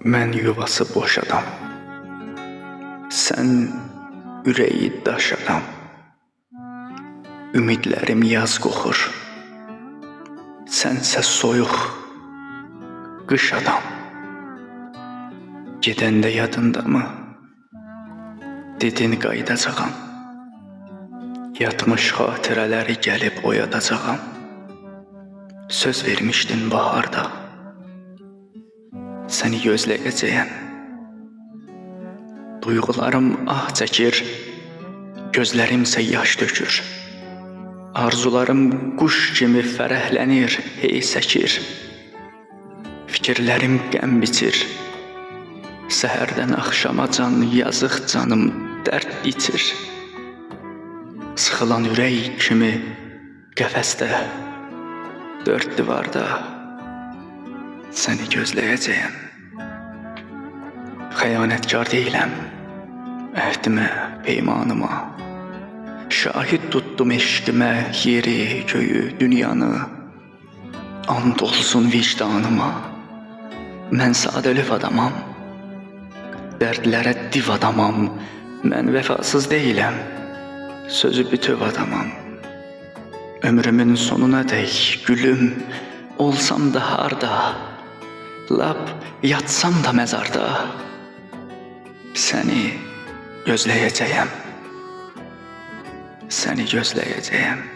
Mən yuvası boş adam, sən ürəyi daş adam. Ümidlərim yaz qoxur, sənsə soyuq, qış adam. Gedəndə yadındamı? Dedin qayıdacağam. Yatmış xatirələri gəlib oyadacağam. Söz vermişdin baharda, səni gözləyəcəyəm. Duyğularım ah çəkir, gözlərimsə yaş tökür. Arzularım quş kimi fərəhlənir, hey səkir. Fikirlərim qəm biçir, səhərdən axşama can yazıq canım dərd itir. Sıxılan ürək kimi qəfəsdə, dörd divarda səni gözləyəcəyəm. Xəyanətkar deyiləm, əhdimə, peymanıma. Şahid tutdum eşqimə, yeri, göyü, dünyanı. And olsun vicdanıma, mən sadəlöv adamam. Dərdlərə div adamam, mən vəfasız deyiləm, sözü bütöv adamam. Ömrümün sonuna dək gülüm, olsam da harda, lap yatsam da məzarda, səni gözləyəcəyəm, səni gözləyəcəyəm.